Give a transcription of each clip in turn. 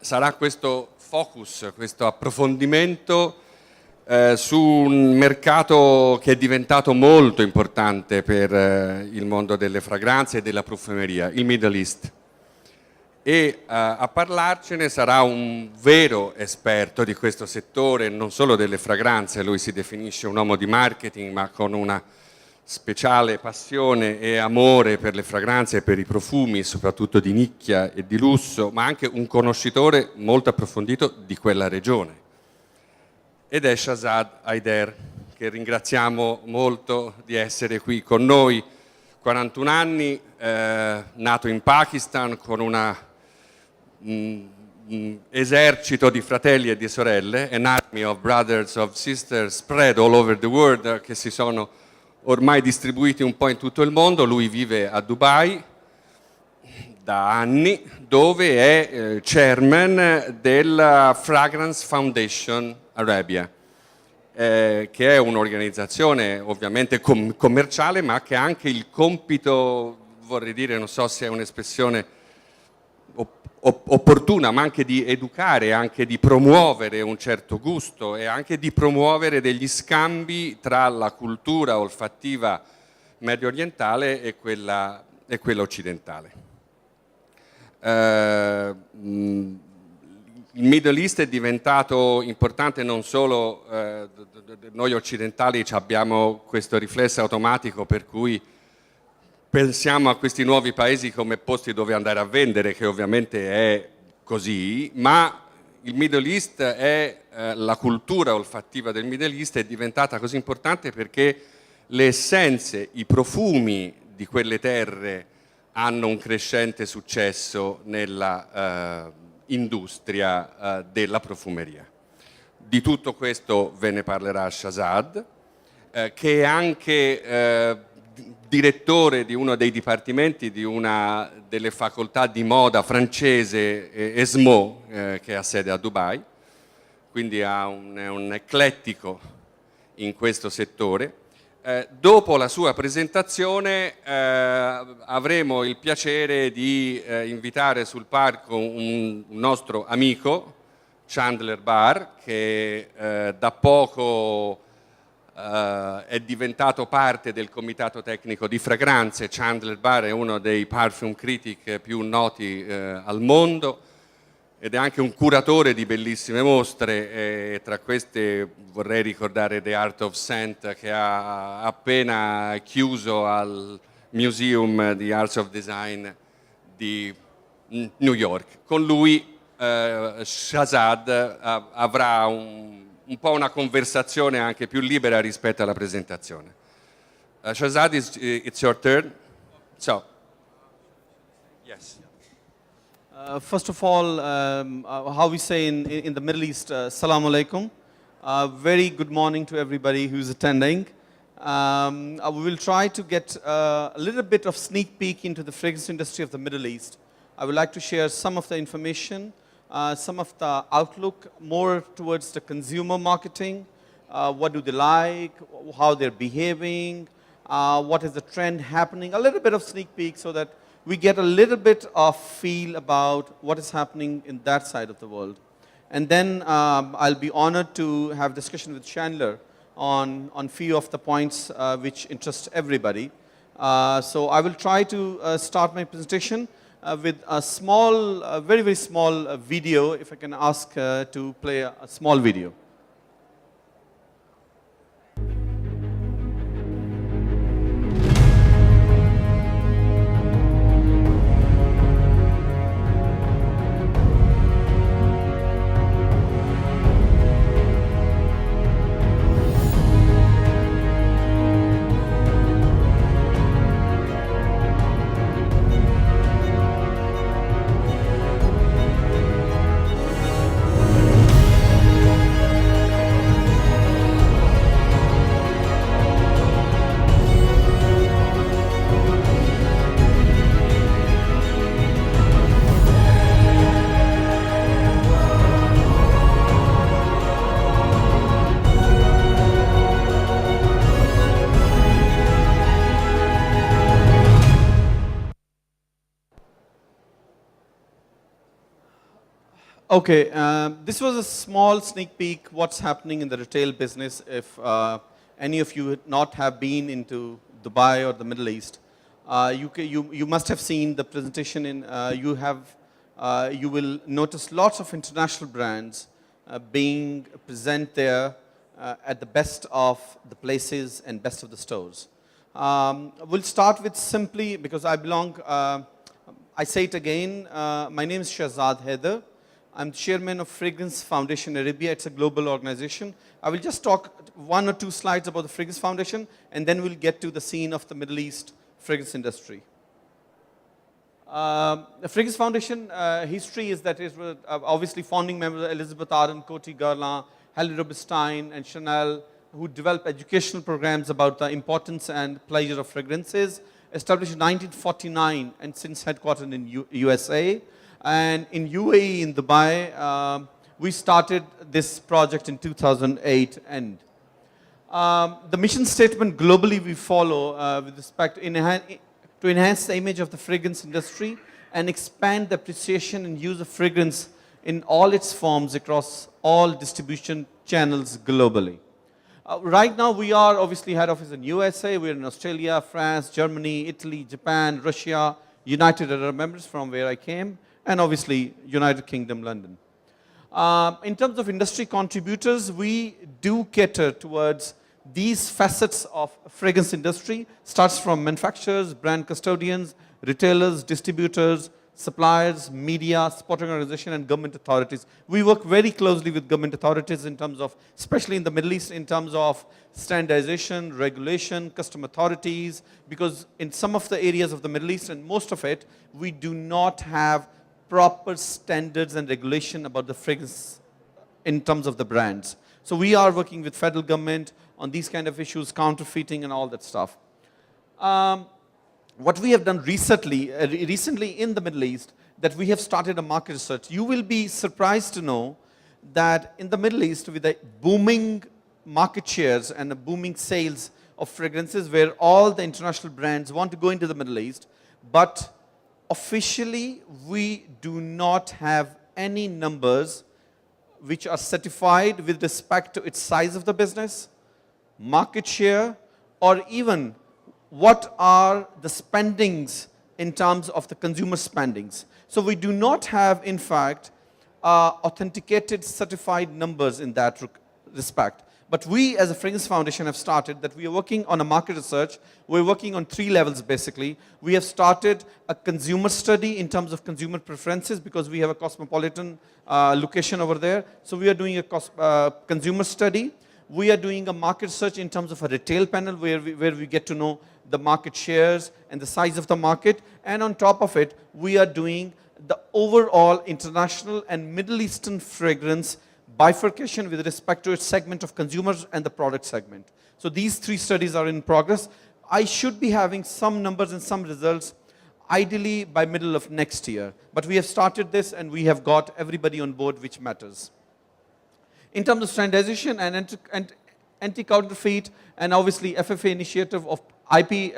sarà questo focus, questo approfondimento su un mercato che è diventato molto importante per il mondo delle fragranze e della profumeria, il Middle East. E a parlarcene sarà un vero esperto di questo settore, non solo delle fragranze. Lui si definisce un uomo di marketing, ma con una speciale passione e amore per le fragranze e per i profumi, soprattutto di nicchia e di lusso, ma anche un conoscitore molto approfondito di quella regione. Ed è Shahzad Haider, che ringraziamo molto di essere qui con noi. 41 anni, nato in Pakistan con un esercito di fratelli e di sorelle, an army of brothers, of sisters spread all over the world, che si sono ormai distribuiti un po' in tutto il mondo. Lui vive a Dubai da anni, dove è chairman della Fragrance Foundation Arabia, che è un'organizzazione ovviamente commerciale, ma che ha anche il compito, vorrei dire, non so se è un'espressione opportuna, ma anche di educare, anche di promuovere un certo gusto e anche di promuovere degli scambi tra la cultura olfattiva medio orientale e quella occidentale. Il Middle East è diventato importante non solo, noi occidentali abbiamo questo riflesso automatico per cui pensiamo a questi nuovi paesi come posti dove andare a vendere, che ovviamente è così, ma il Middle East la cultura olfattiva del Middle East è diventata così importante perché le essenze, i profumi di quelle terre hanno un crescente successo nella industria della profumeria. Di tutto questo ve ne parlerà Shahzad, che è anche direttore di uno dei dipartimenti di una delle facoltà di moda francese, ESMOD, che ha sede a Dubai, quindi è un eclettico in questo settore. Dopo la sua presentazione avremo il piacere di invitare sul palco un nostro amico, Chandler Burr, che da poco è diventato parte del comitato tecnico di fragranze. Chandler Burr è uno dei perfume critic più noti al mondo ed è anche un curatore di bellissime mostre, e tra queste vorrei ricordare The Art of Scent, che ha appena chiuso al Museum di Arts of Design di New York. Con lui Shahzad avrà un po' una conversazione anche più libera rispetto alla presentazione. Shahzad, it's your turn. So, yes. First of all, how we say in the Middle East, Assalamu alaikum. Very good morning to everybody who's attending. We will try to get a little bit of sneak peek into the fragrance industry of the Middle East. I would like to share some of the information, some of the outlook more towards the consumer marketing. What do they like, how they're behaving, what is the trend happening, a little bit of sneak peek so that we get a little bit of feel about what is happening in that side of the world. And then I'll be honored to have discussion with Chandler on few of the points which interest everybody. So I will try to start my presentation with a small, very, very small video, if I can ask to play a small video. Okay, this was a small sneak peek what's happening in the retail business. If any of you not have been into Dubai or the Middle East, you must have seen the presentation. You will notice lots of international brands being present there at the best of the places and best of the stores. We'll start with simply, because I say it again, my name is Shahzad Haider. I'm chairman of Fragrance Foundation Arabia. It's a global organization. I will just talk 1 or 2 slides about the Fragrance Foundation, and then we'll get to the scene of the Middle East fragrance industry. The Fragrance Foundation history is that it was obviously founding members Elizabeth Arden, Coty Garland, Halle Rubinstein, and Chanel, who developed educational programs about the importance and pleasure of fragrances. Established in 1949 and since headquartered in USA. And in UAE, in Dubai, we started this project in 2008. And the mission statement globally we follow with respect to enhance the image of the fragrance industry and expand the appreciation and use of fragrance in all its forms across all distribution channels globally. Right now, we are obviously head office in USA, we're in Australia, France, Germany, Italy, Japan, Russia, United Arab Emirates from where I came, and obviously United Kingdom, London. In terms of industry contributors, we do cater towards these facets of fragrance industry. Starts from manufacturers, brand custodians, retailers, distributors, suppliers, media, sporting organization, and government authorities. We work very closely with government authorities in terms of, especially in the Middle East, in terms of standardization, regulation, custom authorities, because in some of the areas of the Middle East, and most of it, we do not have proper standards and regulation about the fragrance in terms of the brands. So we are working with federal government on these kind of issues, counterfeiting and all that stuff. What we have done recently in the Middle East, that we have started a market research. You will be surprised to know that in the Middle East, with the booming market shares and the booming sales of fragrances, where all the international brands want to go into the Middle East, but officially we do not have any numbers which are certified with respect to its size of the business, market share, or even what are the spendings in terms of the consumer spendings. So we do not have, in fact, authenticated, certified numbers in that respect. But we, as a Fragrance Foundation, have started that we are working on a market research. We're working on 3 levels, basically. We have started a consumer study in terms of consumer preferences, because we have a cosmopolitan location over there. So we are doing a consumer study. We are doing a market research in terms of a retail panel where we get to know the market shares and the size of the market. And on top of it, we are doing the overall international and Middle Eastern fragrance bifurcation with respect to its segment of consumers and the product segment. So these 3 studies are in progress. I should be having some numbers and some results ideally by middle of next year. But we have started this and we have got everybody on board, which matters. In terms of standardization and anti-counterfeit, and obviously FFA initiative of IP,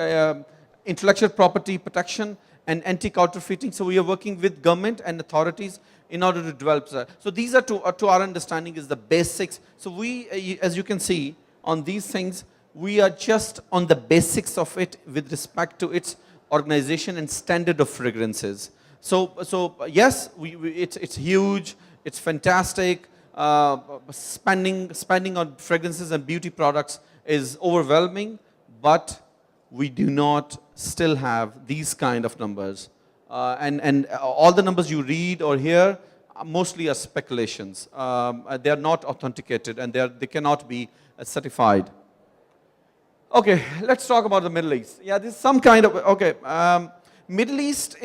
intellectual property protection, and anti-counterfeiting. So we are working with government and authorities in order to develop that. So these are, to our understanding, is the basics. So we, as you can see on these things, we are just on the basics of it with respect to its organization and standard of fragrances. So yes, it's huge, it's fantastic. Spending on fragrances and beauty products is overwhelming, but we do not still have these kind of numbers. And all the numbers you read or hear mostly are speculations. They are not authenticated and they cannot be certified. Okay, let's talk about the Middle East. Yeah, this is some kind of, okay. Middle East,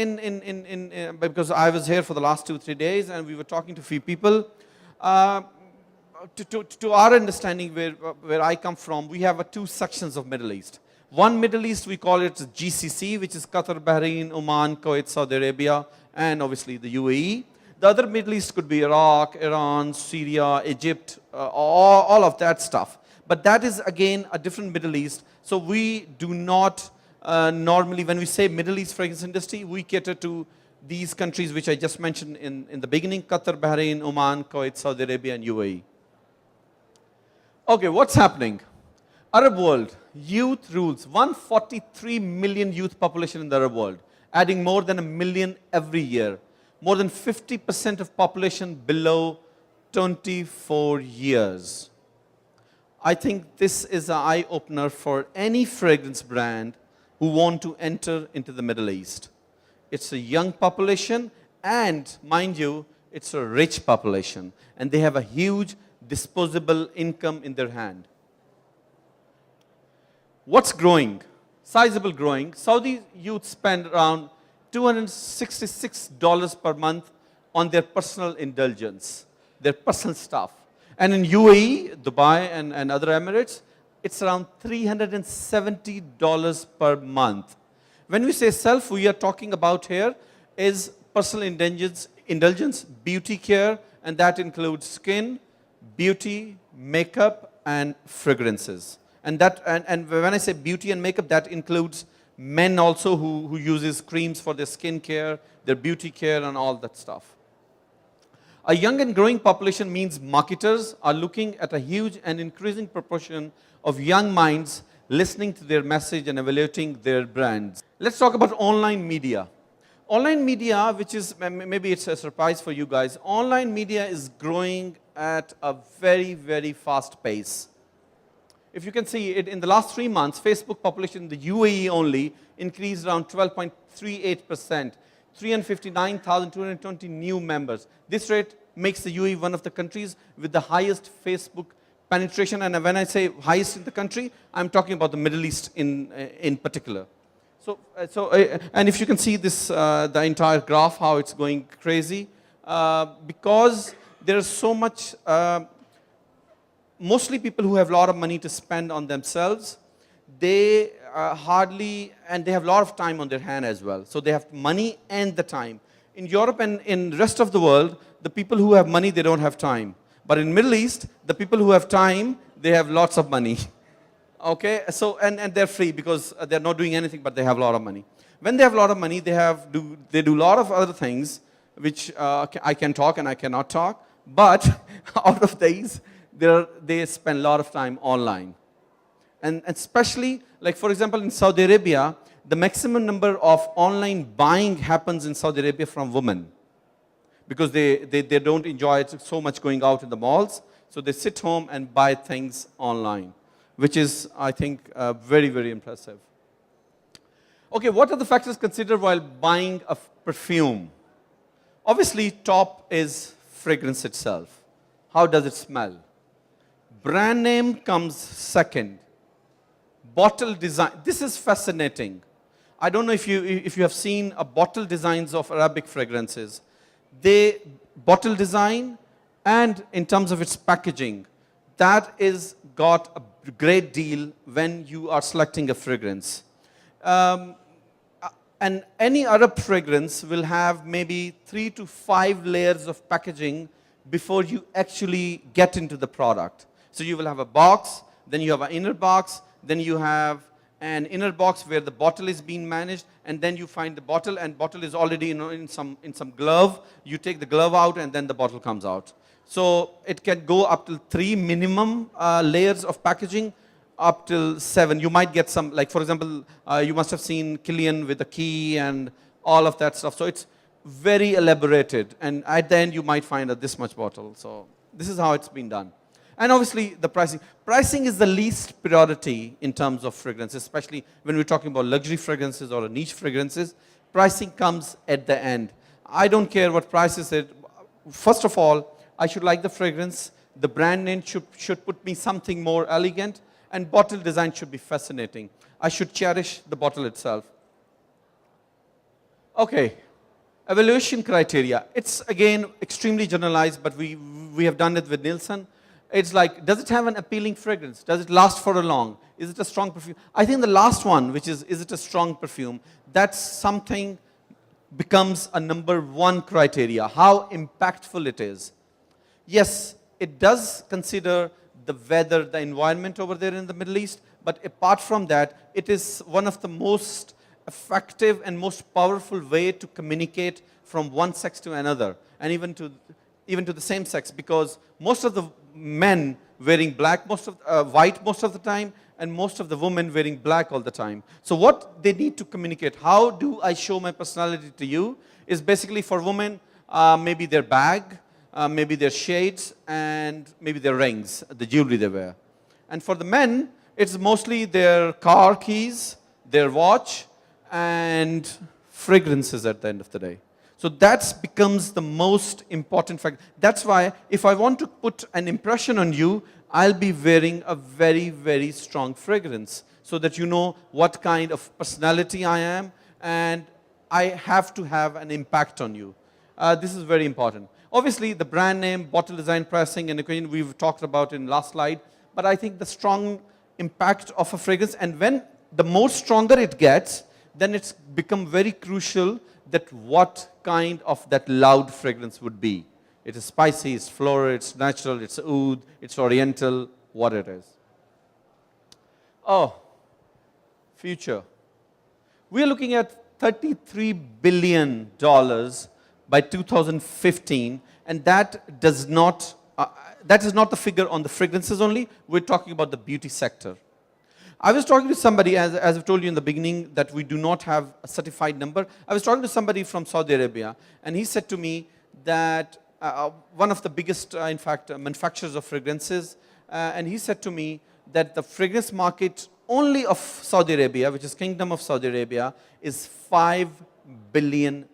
because I was here for the last 2-3 days and we were talking to a few people. To our understanding, where I come from, we have 2 sections of Middle East. One Middle East, we call it GCC, which is Qatar, Bahrain, Oman, Kuwait, Saudi Arabia, and obviously the UAE. The other Middle East could be Iraq, Iran, Syria, Egypt, all of that stuff. But that is, again, a different Middle East. So we do not normally, when we say Middle East fragrance industry, we cater to these countries which I just mentioned in the beginning: Qatar, Bahrain, Oman, Kuwait, Saudi Arabia, and UAE. Okay, what's happening? Arab world, youth rules. 143 million youth population in the Arab world, adding more than 1 million every year. More than 50% of population below 24 years. I think this is an eye-opener for any fragrance brand who want to enter into the Middle East. It's a young population, and mind you, it's a rich population, and they have a huge disposable income in their hand. What's growing? Sizable growing. Saudi youth spend around $266 per month on their personal indulgence, their personal stuff. And in UAE, Dubai, and other Emirates, it's around $370 per month. When we say self, we are talking about here is personal indulgence, beauty care, and that includes skin, beauty, makeup, and fragrances. And when I say beauty and makeup, that includes men also who uses creams for their skin care, their beauty care, and all that stuff. A young and growing population means marketers are looking at a huge and increasing proportion of young minds listening to their message and evaluating their brands. Let's talk about online media. Online media, which is, maybe it's a surprise for you guys, online media is growing at a very, very fast pace. If you can see it, in the last 3 months, Facebook population in the UAE only increased around 12.38%, 359,220 new members. This rate makes the UAE one of the countries with the highest Facebook penetration. And when I say highest in the country, I'm talking about the Middle East in particular. And if you can see this, the entire graph, how it's going crazy, because there is so much, mostly people who have a lot of money to spend on themselves, they and they have a lot of time on their hand as well. So they have money and the time. In Europe and in the rest of the world, the people who have money, they don't have time. But in Middle East, the people who have time, they have lots of money. Okay, so and they're free because they're not doing anything, but they have a lot of money. When they have a lot of money, they do a lot of other things, which I can talk and I cannot talk. But out of these, they spend a lot of time online. And especially, like for example, in Saudi Arabia, the maximum number of online buying happens in Saudi Arabia from women. Because they don't enjoy it so much going out in the malls. So they sit home and buy things online, which is, I think, very, very impressive. Okay, what are the factors considered while buying a perfume? Obviously, top is fragrance itself. How does it smell? Brand name comes second. Bottle design. This is fascinating. I don't know if you have seen a bottle designs of Arabic fragrances. Bottle design and in terms of its packaging, that is got a great deal when you are selecting a fragrance. And any Arab fragrance will have maybe 3 to 5 layers of packaging before you actually get into the product. So you will have a box, then you have an inner box, then you have an inner box where the bottle is being managed, and then you find the bottle, and bottle is already in some glove. You take the glove out, and then the bottle comes out. So it can go up to 3 minimum layers of packaging, up till 7. You might get some, like for example, you must have seen Killian with the key and all of that stuff. So it's very elaborated, and at the end you might find this much bottle. So this is how it's been done. And obviously the pricing. Pricing is the least priority in terms of fragrance, especially when we're talking about luxury fragrances or niche fragrances. Pricing comes at the end. I don't care what price is it. First of all, I should like the fragrance. The brand name should put me something more elegant, and bottle design should be fascinating. I should cherish the bottle itself. Okay, evaluation criteria. It's again extremely generalized, but we have done it with Nielsen. It's like, does it have an appealing fragrance? Does it last for a long? Is it a strong perfume? I think the last one, which is it a strong perfume? That's something becomes a number 1 criteria, how impactful it is. Yes, it does consider the weather, the environment over there in the Middle East, but apart from that, it is one of the most effective and most powerful way to communicate from one sex to another, and even to the same sex, because most of the men wearing black, white most of the time, and most of the women wearing black all the time. So what they need to communicate, how do I show my personality to you, is basically for women, maybe their bag, maybe their shades, and maybe their rings, the jewelry they wear. And for the men, it's mostly their car keys, their watch, and fragrances at the end of the day. So that becomes the most important factor. That's why if I want to put an impression on you, I'll be wearing a very, very strong fragrance so that you know what kind of personality I am, and I have to have an impact on you. This is very important. Obviously, the brand name, bottle design, pricing, and occasion we've talked about in last slide, but I think the strong impact of a fragrance, and when the more stronger it gets, then it's become very crucial that what kind of that loud fragrance would be. It is spicy, it's floral, it's natural, it's oud, it's oriental, what it is. Oh, future. We are looking at $33 billion by 2015, and that is not the figure on the fragrances only. We're talking about the beauty sector. I was talking to somebody, as I've told you in the beginning, that we do not have a certified number. I was talking to somebody from Saudi Arabia, and he said to me that one of the biggest, in fact, manufacturers of fragrances, and he said to me that the fragrance market only of Saudi Arabia, which is Kingdom of Saudi Arabia, is $5 billion.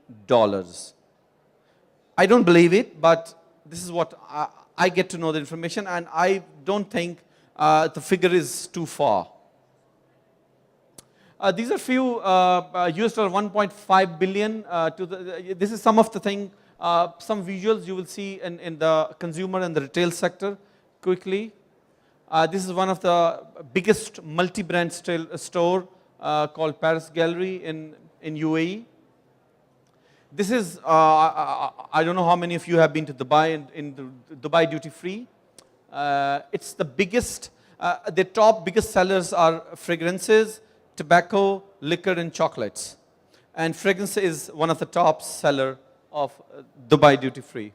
I don't believe it, but this is what I get to know the information, and I don't think the figure is too far. These are few US $1.5 billion. This is some of the thing, some visuals you will see in the consumer and the retail sector quickly. This is one of the biggest multi-brand store called Paris Gallery in UAE. This is, I don't know how many of you have been to Dubai, in the Dubai duty free. It's the biggest, the top biggest sellers are fragrances, tobacco, liquor, and chocolates. And fragrance is one of the top seller of Dubai duty free.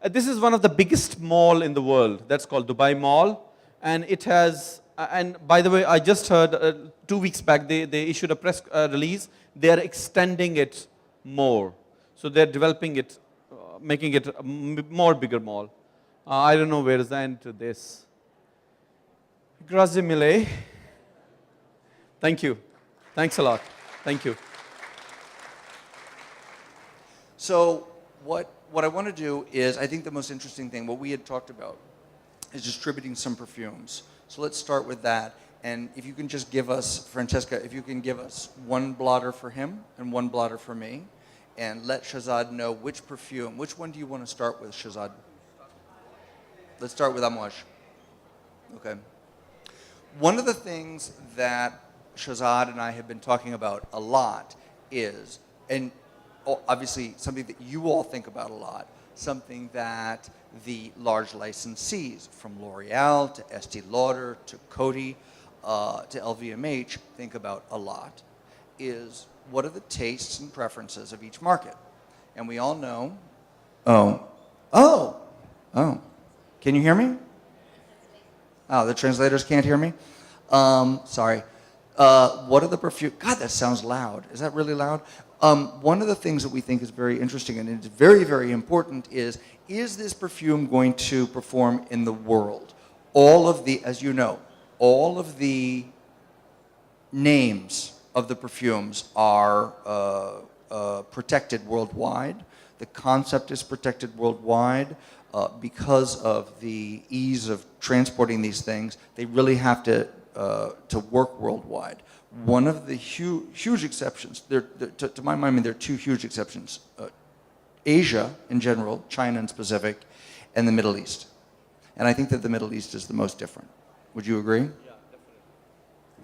This is one of the biggest mall in the world. That's called Dubai Mall. And it has, and by the way, I just heard 2 weeks back, they issued a press release. They are extending it more. So they're developing it, making it a more bigger mall. I don't know where is the end to this. Grazie mille. Thank you. Thanks a lot. Thank you. So what I want to do is, I think the most interesting thing, what we had talked about, is distributing some perfumes. So let's start with that. And if you can just give us, Francesca, if you can give us one blotter for him and one blotter for me, and let Shahzad know which perfume, which one do you want to start with, Shahzad? Let's start with Amouage. Okay. One of the things that Shahzad and I have been talking about a lot is, and obviously something that you all think about a lot, something that the large licensees from L'Oreal to Estee Lauder to Coty to LVMH think about a lot, is what are the tastes and preferences of each market? And we all know, can you hear me? Oh, the translators can't hear me? Sorry. What are the perfume? God, that sounds loud. Is that really loud? One of the things that we think is very interesting and it's very, very important is this perfume going to perform in the world? All of the, as you know, all of the names of the perfumes are protected worldwide. The concept is protected worldwide. Because of the ease of transporting these things, they really have to work worldwide. One of the huge exceptions, to my mind, there are two huge exceptions. Asia in general, China in specific, and the Middle East. And I think that the Middle East is the most different. Would you agree? Yeah,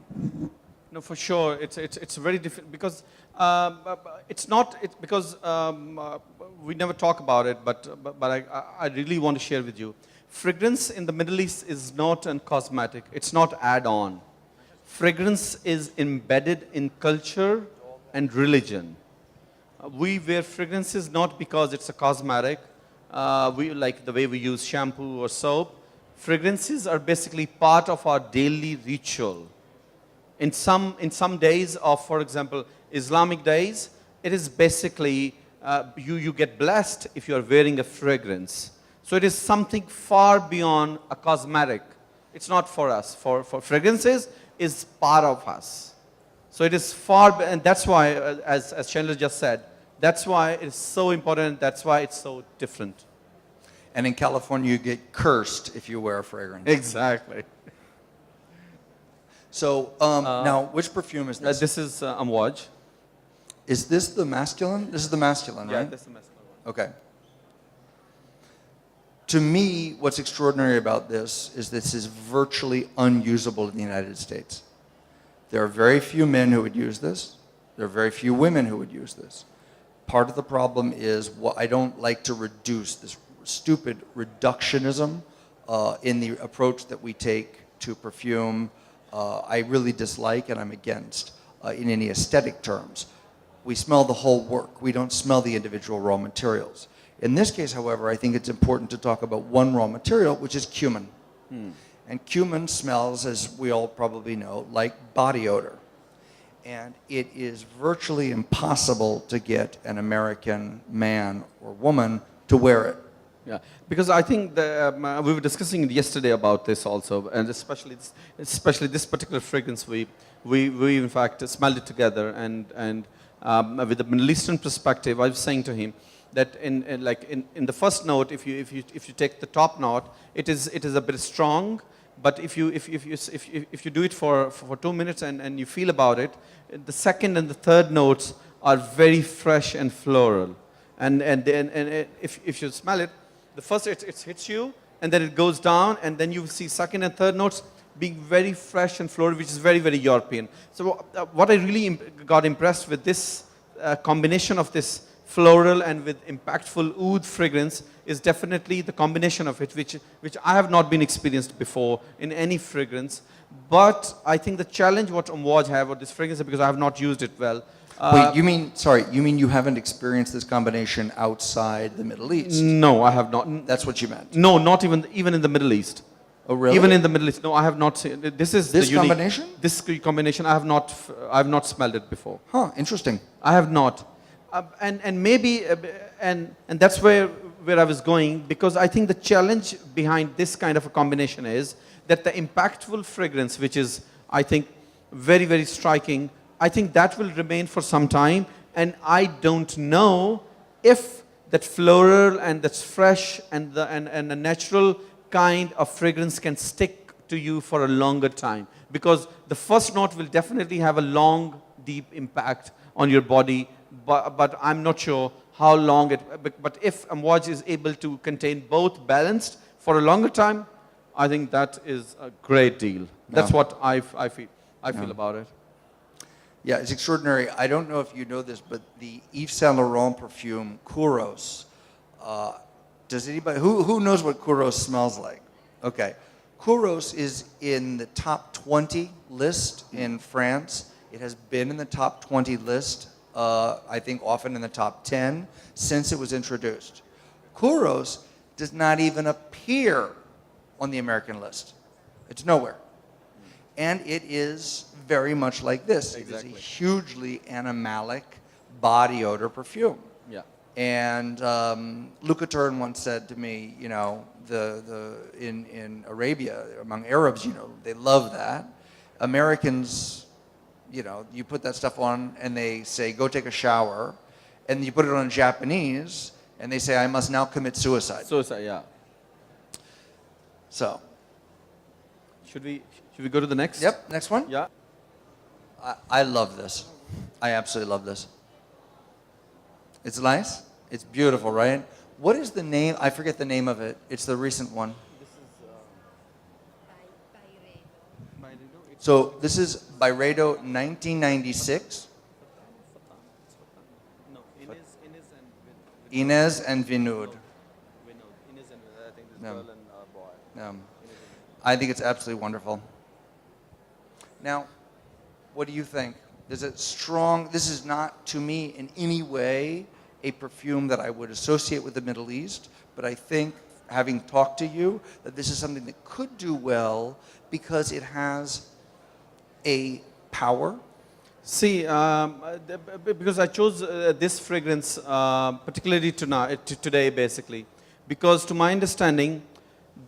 definitely. No, for sure. It's very different because it's not. It's because we never talk about it, but I really want to share with you. Fragrance in the Middle East is not a cosmetic. It's not add-on. Fragrance is embedded in culture and religion. We wear fragrances not because it's a cosmetic, we like the way we use shampoo or soap. Fragrances are basically part of our daily ritual. In some days of, for example, Islamic days, it is basically you get blessed if you are wearing a fragrance. So it is something far beyond a cosmetic. It's not for us. For fragrances is part of us. So it is far, and that's why, as Chandler just said, that's why it's so important. That's why it's so different. And in California, you get cursed if you wear a fragrance. Exactly. So now, which perfume is this? This is Amouage. Is this the masculine? This is the masculine, right? Yeah, this is the masculine one. Okay. To me, what's extraordinary about this is virtually unusable in the United States. There are very few men who would use this. There are very few women who would use this. Part of the problem is I don't like to reduce this stupid reductionism in the approach that we take to perfume. I really dislike and I'm against in any aesthetic terms. We smell the whole work. We don't smell the individual raw materials. In this case, however, I think it's important to talk about one raw material, which is cumin. And cumin smells, as we all probably know, like body odor. And it is virtually impossible to get an American man or woman to wear it. Yeah, because I think we were discussing yesterday about this also, and especially this particular fragrance, we in fact smelled it together, and with the Middle Eastern perspective, I was saying to him that in the first note, if you take the top note, it is a bit strong, but if you do it for 2 minutes and you feel about it, the second and the third notes are very fresh and floral, and if you smell it, the first it hits you, and then it goes down, and then you see second and third notes being very fresh and floral, which is very, very European. So what I really got impressed with this combination of this floral and with impactful oud fragrance is definitely the combination of it, which I have not been experienced before in any fragrance. But I think the challenge what Amouage have with this fragrance, because I have not used it well. Wait, you mean you haven't experienced this combination outside the Middle East? No, I have not. That's what you meant? No, not even in the Middle East. Oh, really? Even in the Middle East, no, I have not seen. This is this the unique, combination. This combination, I have not smelled it before. Huh? Interesting. I have not, and maybe, and that's where I was going, because I think the challenge behind this kind of a combination is that the impactful fragrance, which is I think very, very striking, I think that will remain for some time, and I don't know if that floral and that's fresh and the natural kind of fragrance can stick to you for a longer time, because the first note will definitely have a long, deep impact on your body, but I'm not sure how long it, but if Amouage is able to contain both balanced for a longer time, I think that is a great deal. That's what I feel about it. Yeah, it's extraordinary. I don't know if you know this, but the Yves Saint Laurent perfume, Kouros, does anybody, who knows what Kouros smells like? Okay. Kouros is in the top 20 list in France. It has been in the top 20 list, I think often in the top 10, since it was introduced. Kouros does not even appear on the American list. It's nowhere. And it is very much like this. Exactly. It is a hugely animalic body odor perfume. Yeah. And Luca Turin once said to me, you know, in Arabia, among Arabs, you know, they love that. Americans, you know, you put that stuff on and they say, go take a shower. And you put it on Japanese and they say, I must now commit suicide. Suicide, yeah. So. Should we go to the next? Yep, next one. Yeah. I love this. I absolutely love this. It's nice. It's beautiful, right? What is the name? I forget the name of it. It's the recent one. This is So this is Byredo 1996. No, Inez and Vinod. Inez and I think this Yeah. girl and boy. I think it's absolutely wonderful. Now, what do you think? There's a strong, this is not to me in any way a perfume that I would associate with the Middle East, but I think, having talked to you, that this is something that could do well because it has a power. See, because I chose this fragrance particularly today, basically, because to my understanding,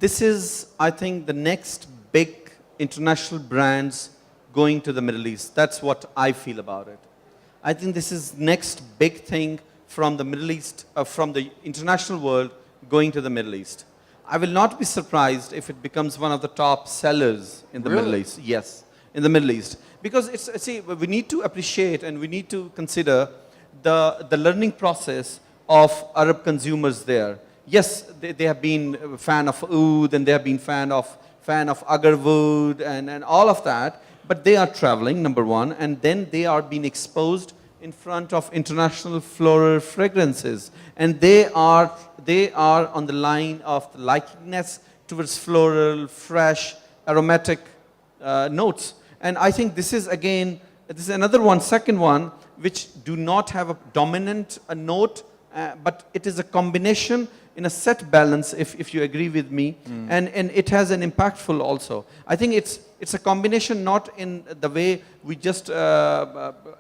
this is, I think, the next big international brands going to the Middle East. That's what I feel about it. I think this is next big thing from the Middle East, from the international world going to the Middle East. I will not be surprised if it becomes one of the top sellers in the Middle East. Yes, in the Middle East. Because it's, see, we need to appreciate and we need to consider the learning process of Arab consumers there. Yes, they have been a fan of oud and they have been fan of agarwood and all of that, but they are traveling, number one, and then they are being exposed in front of international floral fragrances, and they are on the line of the likingness towards floral, fresh, aromatic notes. And I think this is again, this is another one, second one, which do not have a dominant note, but it is a combination in a set balance, if you agree with me, and it has an impactful also. I think it's a combination not in the way we just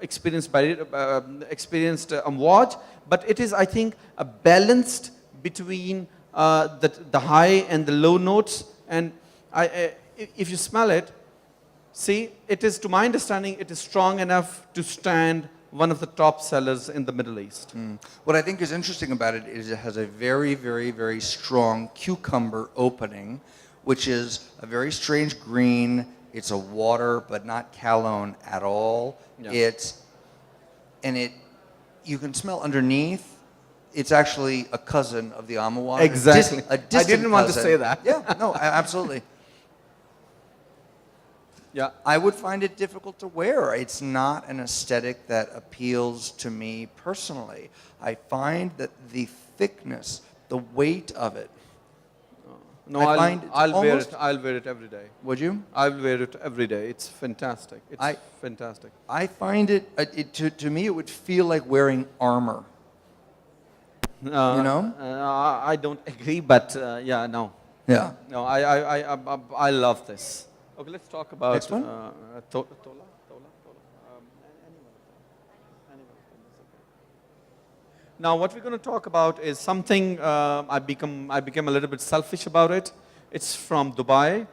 experienced Amwaj, but it is, I think, a balanced between the high and the low notes. And if you smell it, see, it is, to my understanding, it is strong enough to stand one of the top sellers in the Middle East. What I think is interesting about it is it has a very, very, very strong cucumber opening, which is a very strange green. It's a water, but not cologne at all. Yeah. You can smell underneath. It's actually a cousin of the Amawad. Exactly. A distant I didn't want to cousin. say that. Yeah, no, absolutely. Yeah. I would find it difficult to wear. It's not an aesthetic that appeals to me personally. I find that the thickness, the weight of it. No, I'll wear it. I'll wear it every day. Would you? I'll wear it every day. It's fantastic. It's fantastic. I find it to me, it would feel like wearing armor. You know? I don't agree, but yeah, no. Yeah. No, I love this. Okay, let's talk about next one. Tola. Now, what we're going to talk about is something I became a little bit selfish about it. It's from Dubai.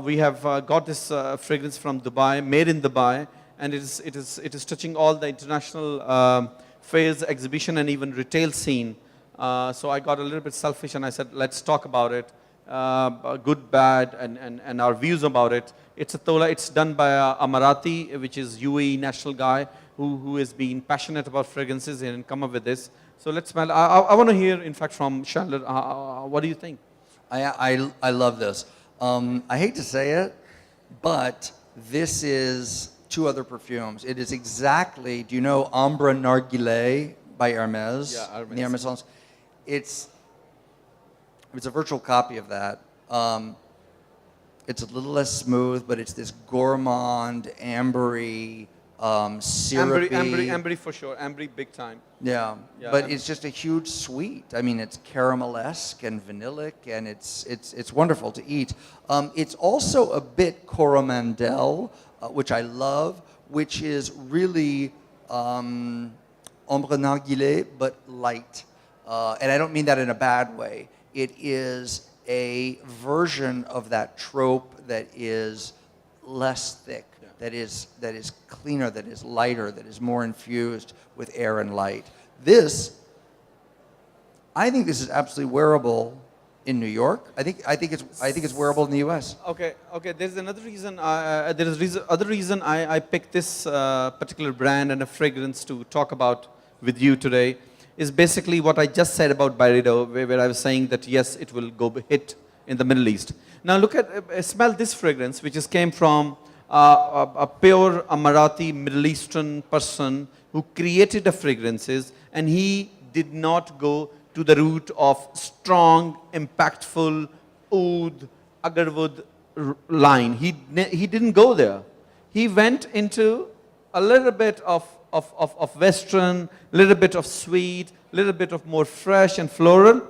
We have got this fragrance from Dubai, made in Dubai, and it is touching all the international fairs, exhibition, and even retail scene. So I got a little bit selfish, and I said, let's talk about it. Good, bad, and our views about it. It's a Tola. It's done by a Marathi, which is UAE national guy who has been passionate about fragrances and come up with this. So let's smell. I want to hear, in fact, from Chandler. What do you think? I love this. I hate to say it, but this is two other perfumes. It is exactly. Do you know Ambre Narguilé by Hermès? Yeah, Hermès. The Hermès. It's a virtual copy of that. It's a little less smooth, but it's this gourmand, ambery, syrupy. Ambery for sure. Ambery big time. Yeah, Yeah, but it's just a huge sweet. I mean, it's caramelesque and vanillic, and it's wonderful to eat. It's also a bit coromandel, which I love, which is really Ambre Narguilé, but light. And I don't mean that in a bad way. It is a version of that trope that is less thick, yeah. that is cleaner, that is lighter, that is more infused with air and light. I think this is absolutely wearable in New York. I think it's wearable in the U.S. Okay. There's another reason. Other reason I picked this particular brand and a fragrance to talk about with you today is basically what I just said about Byredo, where I was saying that yes, it will go hit in the Middle East. Now look at, smell this fragrance, which came from a pure Marathi Middle Eastern person who created the fragrances, and he did not go to the route of strong, impactful oud, agarwood line. He didn't go there. He went into a little bit of Western, a little bit of sweet, a little bit of more fresh and floral.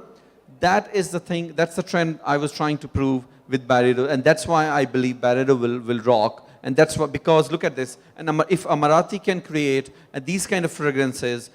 That is the thing, that's the trend I was trying to prove with Barredo, and that's why I believe Barredo will rock. And that's what, because look at this, and if a Marathi can create these kind of fragrances,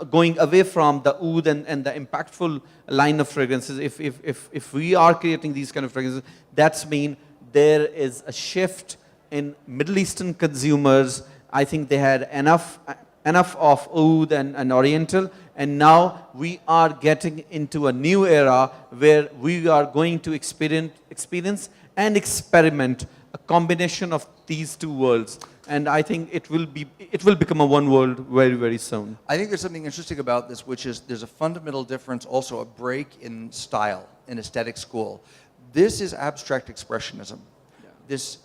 going away from the oud and the impactful line of fragrances, if we are creating these kind of fragrances, that's mean there is a shift in Middle Eastern consumers. I think they had enough of oud and oriental, and now we are getting into a new era where we are going to experience and experiment a combination of these two worlds, and I think it will become a one world very, very soon. I think there's something interesting about this, which is there's a fundamental difference, also a break in style, in aesthetic school. This is abstract expressionism. Yeah. This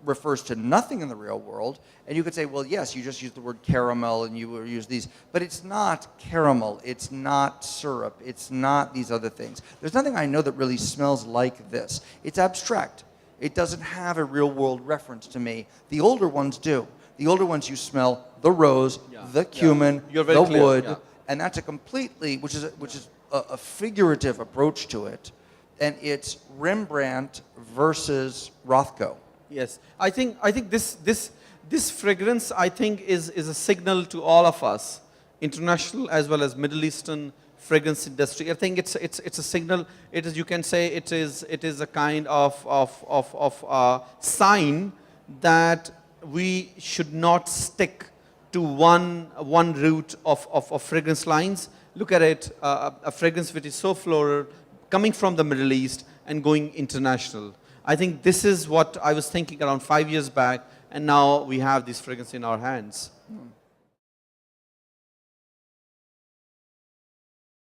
refers to nothing in the real world, and you could say, well, yes, you just use the word caramel and you use these, but it's not caramel, it's not syrup, it's not these other things. There's nothing I know that really smells like this. It's abstract. It doesn't have a real world reference to me. The older ones do. The older ones, you smell the rose, the cumin, the wood, and that's a completely, which is a figurative approach to it, and it's Rembrandt versus Rothko. Yes, I think this fragrance, I think, is a signal to all of us, international as well as Middle Eastern fragrance industry. I think it's a signal. It is, you can say, it is a kind of sign that we should not stick to one route of fragrance lines. Look at it, a fragrance which is so floral, coming from the Middle East and going international. I think this is what I was thinking around 5 years back, and now we have this fragrance in our hands.